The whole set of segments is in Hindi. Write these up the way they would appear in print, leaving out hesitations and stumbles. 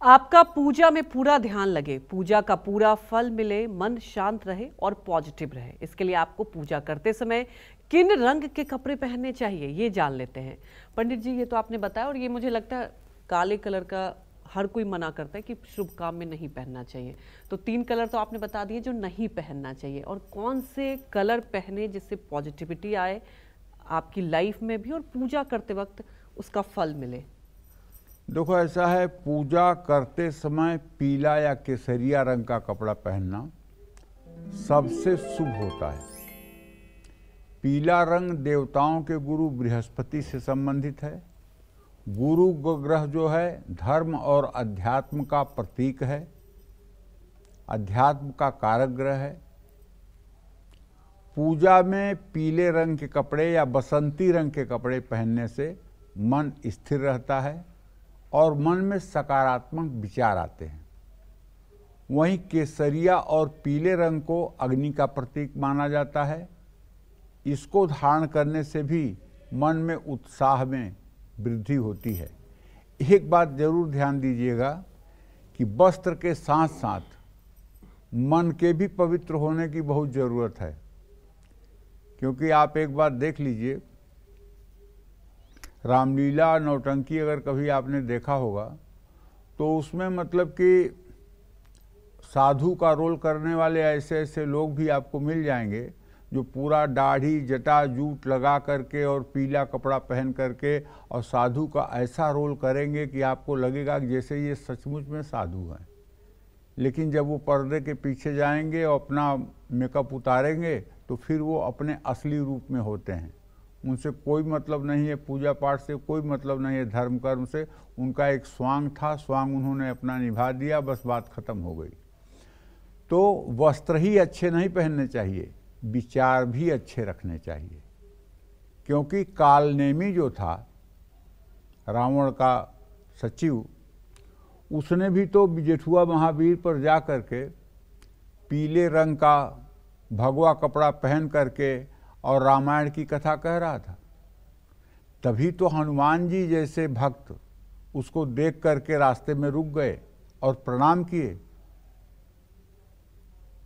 आपका पूजा में पूरा ध्यान लगे, पूजा का पूरा फल मिले, मन शांत रहे और पॉजिटिव रहे। इसके लिए आपको पूजा करते समय किन रंग के कपड़े पहनने चाहिए ये जान लेते हैं। पंडित जी, ये तो आपने बताया और ये मुझे लगता है काले कलर का हर कोई मना करता है कि शुभ काम में नहीं पहनना चाहिए। तो 3 कलर तो आपने बता दिए जो नहीं पहनना चाहिए, और कौन से कलर पहने जिससे पॉजिटिविटी आए आपकी लाइफ में भी और पूजा करते वक्त उसका फल मिले। देखो, ऐसा है, पूजा करते समय पीला या केसरिया रंग का कपड़ा पहनना सबसे शुभ होता है। पीला रंग देवताओं के गुरु बृहस्पति से संबंधित है। गुरु ग्रह जो है धर्म और अध्यात्म का प्रतीक है, अध्यात्म का कारक ग्रह है। पूजा में पीले रंग के कपड़े या बसंती रंग के कपड़े पहनने से मन स्थिर रहता है और मन में सकारात्मक विचार आते हैं। वहीं केसरिया और पीले रंग को अग्नि का प्रतीक माना जाता है। इसको धारण करने से भी मन में उत्साह में वृद्धि होती है। एक बात जरूर ध्यान दीजिएगा कि वस्त्र के साथ साथ मन के भी पवित्र होने की बहुत ज़रूरत है, क्योंकि आप एक बात देख लीजिए, रामलीला नौटंकी अगर कभी आपने देखा होगा तो उसमें मतलब कि साधु का रोल करने वाले ऐसे ऐसे लोग भी आपको मिल जाएंगे जो पूरा दाढ़ी जटा जूट लगा करके और पीला कपड़ा पहन करके और साधु का ऐसा रोल करेंगे कि आपको लगेगा कि जैसे ये सचमुच में साधु हैं। लेकिन जब वो पर्दे के पीछे जाएंगे और अपना मेकअप उतारेंगे तो फिर वो अपने असली रूप में होते हैं। उनसे कोई मतलब नहीं है पूजा पाठ से, कोई मतलब नहीं है धर्म कर्म से। उनका एक स्वांग था, स्वांग उन्होंने अपना निभा दिया, बस बात खत्म हो गई। तो वस्त्र ही अच्छे नहीं पहनने चाहिए, विचार भी अच्छे रखने चाहिए। क्योंकि कालनेमी जो था रावण का सचिव, उसने भी तो जेठुआ महावीर पर जा करके पीले रंग का भगवा कपड़ा पहन करके और रामायण की कथा कह रहा था। तभी तो हनुमान जी जैसे भक्त उसको देख करके रास्ते में रुक गए और प्रणाम किए,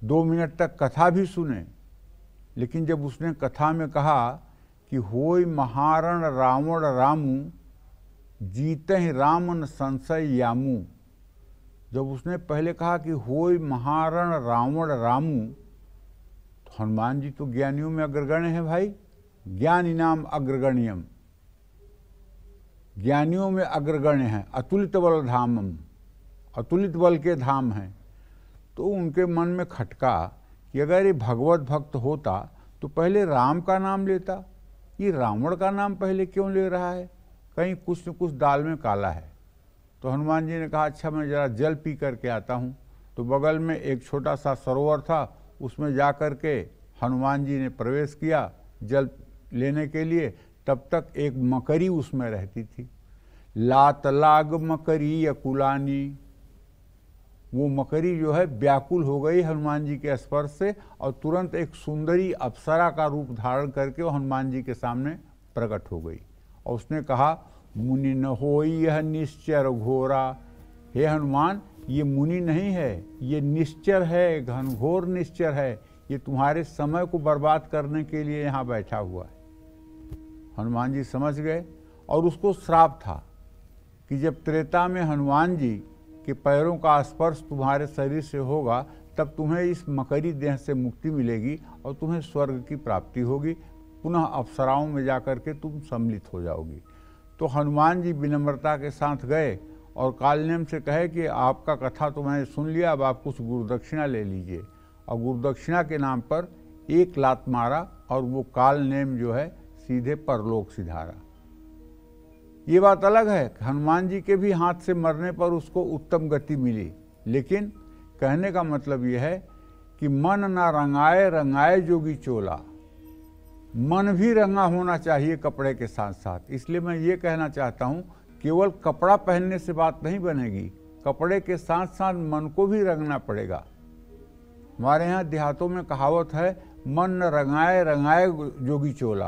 2 मिनट तक कथा भी सुने। लेकिन जब उसने कथा में कहा कि होय महारण रावण रामू, जीते ही रामन संशय यामू, जब उसने पहले कहा कि होय महारण रावण रामू, तो हनुमान जी तो ज्ञानियों में अग्रगण्य है भाई, ज्ञान इनाम अग्रगण्यम, ज्ञानियों में अग्रगण्य है। अतुलित बल धामम, अतुलित बल के धाम हैं। तो उनके मन में खटका कि अगर ये भगवत भक्त होता तो पहले राम का नाम लेता, ये रावण का नाम पहले क्यों ले रहा है, कहीं कुछ न कुछ दाल में काला है। तो हनुमान जी ने कहा अच्छा मैं ज़रा जल पी करके आता हूँ। तो बगल में एक छोटा सा सरोवर था, उसमें जा कर के हनुमान जी ने प्रवेश किया जल लेने के लिए। तब तक एक मकरी उसमें रहती थी, लात लाग मकरी अकुलानी। वो मकरी जो है व्याकुल हो गई हनुमान जी के स्पर्श से और तुरंत एक सुंदरी अप्सरा का रूप धारण करके वो हनुमान जी के सामने प्रकट हो गई। और उसने कहा मुनि न होई यह निश्चर घोरा। हे हनुमान, ये मुनि नहीं है, ये निश्चर है, घनघोर निश्चर है। ये तुम्हारे समय को बर्बाद करने के लिए यहाँ बैठा हुआ है। हनुमान जी समझ गए और उसको श्राप था कि जब त्रेता में हनुमान जी के पैरों का स्पर्श तुम्हारे शरीर से होगा तब तुम्हें इस मकरी देह से मुक्ति मिलेगी और तुम्हें स्वर्ग की प्राप्ति होगी, पुनः अप्सराओं में जाकर के तुम सम्मिलित हो जाओगी। तो हनुमान जी विनम्रता के साथ गए और कालनेम से कहे कि आपका कथा तो मैंने सुन लिया, अब आप कुछ गुरुदक्षिणा ले लीजिए। और गुरुदक्षिणा के नाम पर 1 लात मारा और वो कालनेम जो है सीधे परलोक सिधारा। ये बात अलग है, हनुमान जी के भी हाथ से मरने पर उसको उत्तम गति मिली। लेकिन कहने का मतलब यह है कि मन ना रंगाए रंगाए जोगी चोला, मन भी रंगा होना चाहिए कपड़े के साथ साथ। इसलिए मैं ये कहना चाहता हूँ, केवल कपड़ा पहनने से बात नहीं बनेगी, कपड़े के साथ साथ मन को भी रंगना पड़ेगा। हमारे यहाँ देहातों में कहावत है, मन न रंगाए रंगाए जोगी चोला।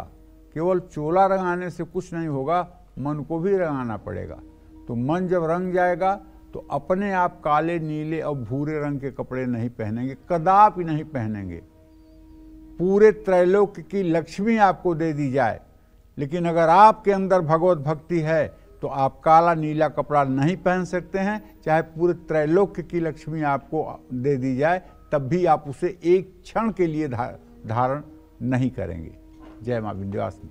केवल चोला रंगाने से कुछ नहीं होगा, मन को भी रंगाना पड़ेगा। तो मन जब रंग जाएगा तो अपने आप काले, नीले और भूरे रंग के कपड़े नहीं पहनेंगे, कदापि नहीं पहनेंगे। पूरे त्रैलोक्य की लक्ष्मी आपको दे दी जाए, लेकिन अगर आपके अंदर भगवत भक्ति है तो आप काला नीला कपड़ा नहीं पहन सकते हैं। चाहे पूरे त्रैलोक्य की लक्ष्मी आपको दे दी जाए, तब भी आप उसे एक क्षण के लिए धारण नहीं करेंगे। जय मां विंध्यवासिनी।